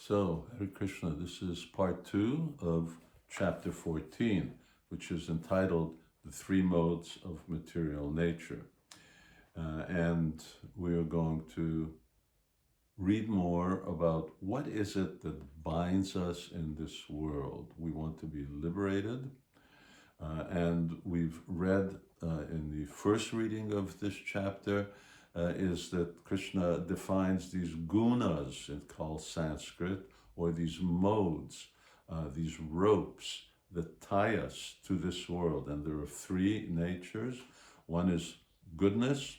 So, Hare Krishna, this is part 2 of chapter 14, which is entitled The Three Modes of Material Nature. And we are going to read more about what is it that binds us in this world. We want to be liberated. And we've read in the first reading of this chapter is that Krishna defines these gunas, it's called Sanskrit, or these modes, these ropes that tie us to this world. And there are three natures. One is goodness,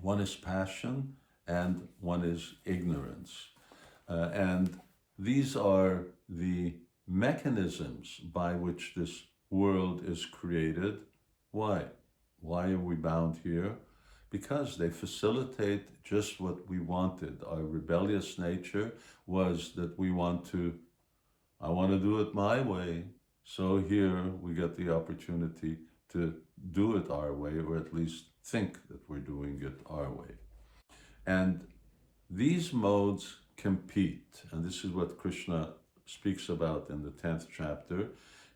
one is passion, and one is ignorance. And these are the mechanisms by which this world is created. Why? Why are we bound here? Because they facilitate just what we wanted. Our rebellious nature was that I want to do it my way. So here we get the opportunity to do it our way, or at least think that we're doing it our way. And these modes compete, and this is what Krishna speaks about in the 10th chapter.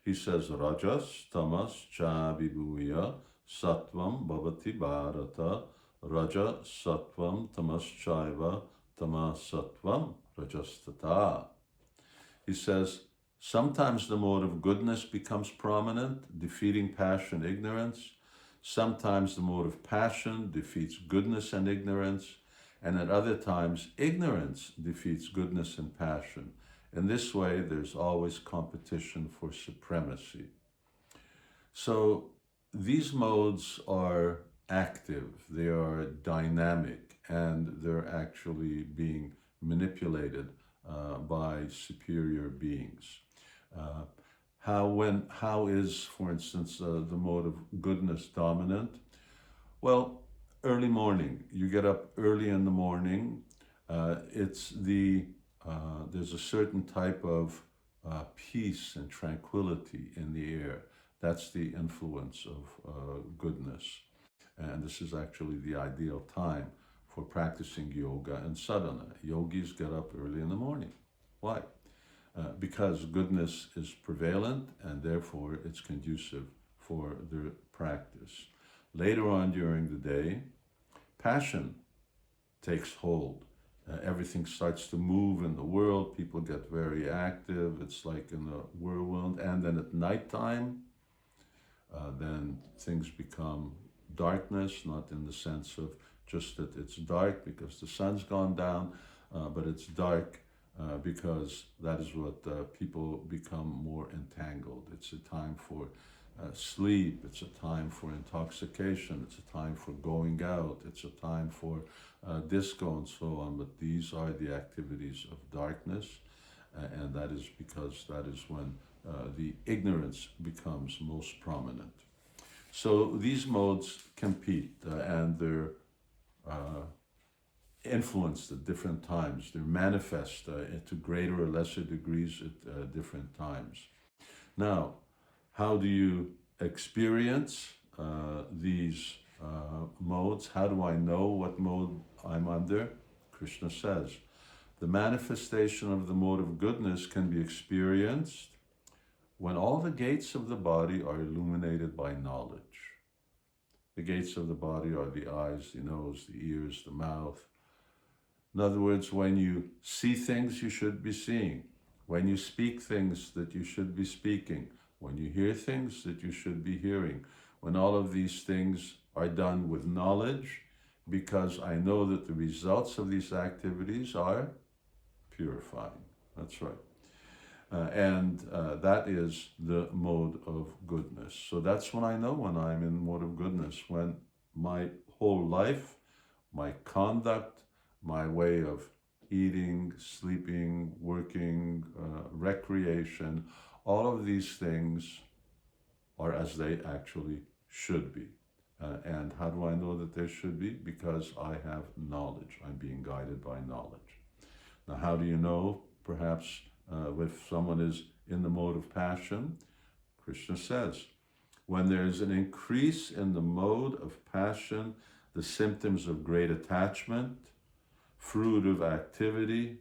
He says, Rajas, Tamas, Cha, Vibhuya, Sattvam, Bhavati, Bharata, Raja, Sattvam, Tamas, Chaiva, Tamas, Sattvam, Rajastata. He says, sometimes the mode of goodness becomes prominent, defeating passion, ignorance. Sometimes the mode of passion defeats goodness and ignorance. And at other times, ignorance defeats goodness and passion. In this way, there's always competition for supremacy. So these modes are active, they are dynamic, and they're actually being manipulated by superior beings. How is, for instance, the mode of goodness dominant? Well, early morning. You get up early in the morning. There's a certain type of peace and tranquility in the air. That's the influence of goodness. And this is actually the ideal time for practicing yoga and sadhana. Yogis get up early in the morning. Why? Because goodness is prevalent and therefore it's conducive for their practice. Later on during the day, passion takes hold. Everything starts to move in the world. People get very active. It's like in a whirlwind. And then at nighttime, then things become darkness, not in the sense of just that it's dark because the sun's gone down, but it's dark because that is what people become more entangled. It's a time for sleep, it's a time for intoxication, it's a time for going out, it's a time for disco and so on, but these are the activities of darkness, and that is because that is when the ignorance becomes most prominent. So these modes compete and they're influenced at different times. They're manifest to greater or lesser degrees at different times. Now, how do you experience these modes? How do I know what mode I'm under? Krishna says, the manifestation of the mode of goodness can be experienced when all the gates of the body are illuminated by knowledge. The gates of the body are the eyes, the nose, the ears, the mouth. In other words, when you see things you should be seeing, when you speak things that you should be speaking, when you hear things that you should be hearing, when all of these things are done with knowledge, because I know that the results of these activities are purifying. That's right. And that is the mode of goodness. So that's when I know when I'm in mode of goodness, when my whole life, my conduct, my way of eating, sleeping, working, recreation, all of these things are as they actually should be. And how do I know that they should be? Because I have knowledge. I'm being guided by knowledge. Now, how do you know, perhaps, if someone is in the mode of passion? Krishna says, when there's an increase in the mode of passion, the symptoms of great attachment, fruitive activity,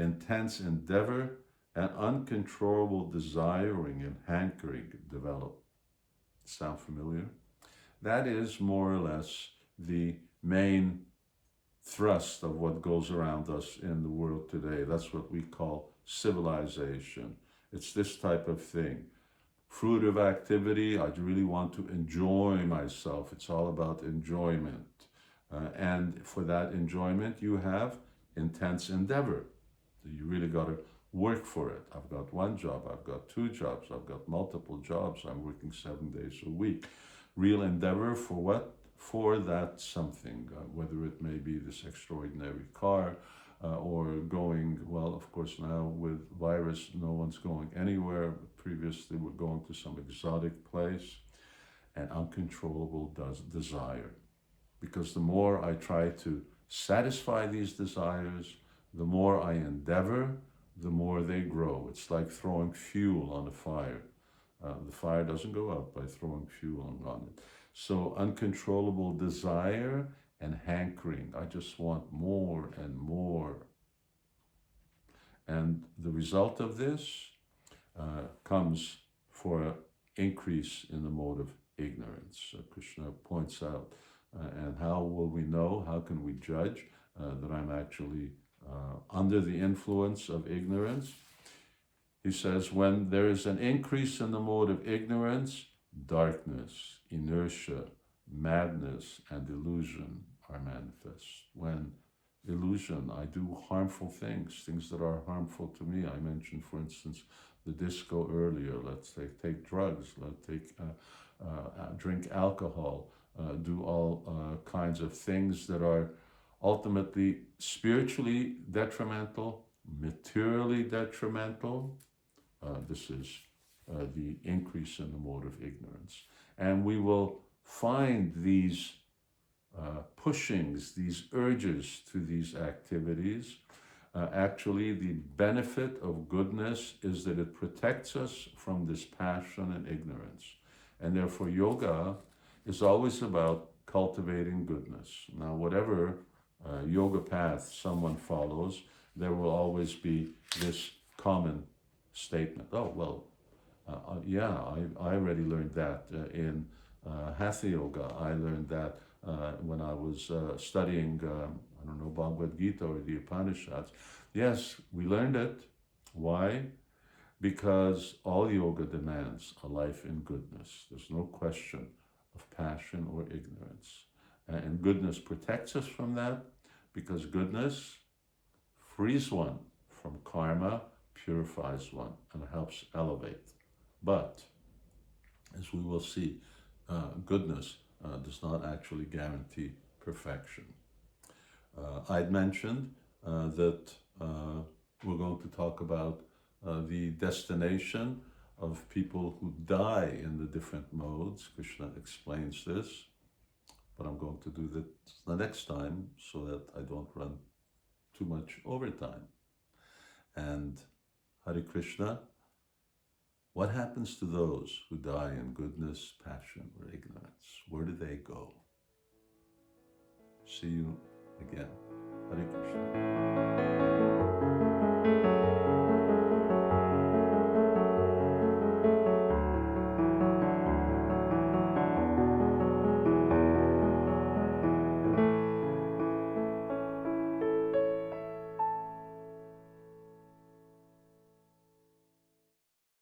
intense endeavor, and uncontrollable desiring and hankering develop. Sound familiar? That is more or less the main thrust of what goes around us in the world today. That's what we call civilization. It's this type of thing. Fruit of activity, I really want to enjoy myself. It's all about enjoyment. And for that enjoyment, you have intense endeavor. You really got to work for it. I've got one job, I've got two jobs, I've got multiple jobs, I'm working 7 days a week. Real endeavor for what? For that something, whether it may be this extraordinary car or going, well, of course, now with virus, no one's going anywhere. Previously, we're going to some exotic place, and uncontrollable desire. Because the more I try to satisfy these desires, the more I endeavor, the more they grow. It's like throwing fuel on a fire. The fire doesn't go out by throwing fuel on it. So uncontrollable desire and hankering. I just want more and more. And the result of this comes for an increase in the mode of ignorance. Krishna points out. And how will we know? How can we judge that I'm actually under the influence of ignorance? He says, when there is an increase in the mode of ignorance, darkness, inertia, madness, and illusion are manifest. When illusion, I do harmful things that are harmful to me. I mentioned, for instance, the disco earlier. Let's take drugs, drink alcohol, do all kinds of things that are ultimately spiritually detrimental, materially detrimental. This is the increase in the mode of ignorance. And we will find these pushings, these urges to these activities. Actually, the benefit of goodness is that it protects us from this passion and ignorance. And therefore, yoga is always about cultivating goodness. Now, whatever yoga path someone follows, there will always be this common statement. Oh, well, yeah, I already learned that in Hatha Yoga. I learned that when I was studying, I don't know, Bhagavad Gita or the Upanishads. Yes, we learned it. Why? Because all yoga demands a life in goodness. There's no question of passion or ignorance. And goodness protects us from that, because goodness frees one from karma, purifies one, and helps elevate. But, as we will see, goodness does not actually guarantee perfection. I'd mentioned that we're going to talk about the destination of people who die in the different modes. Krishna explains this, but I'm going to do that the next time so that I don't run too much overtime. And Hare Krishna, what happens to those who die in goodness, passion, or ignorance? Where do they go? See you again. Hare Krishna.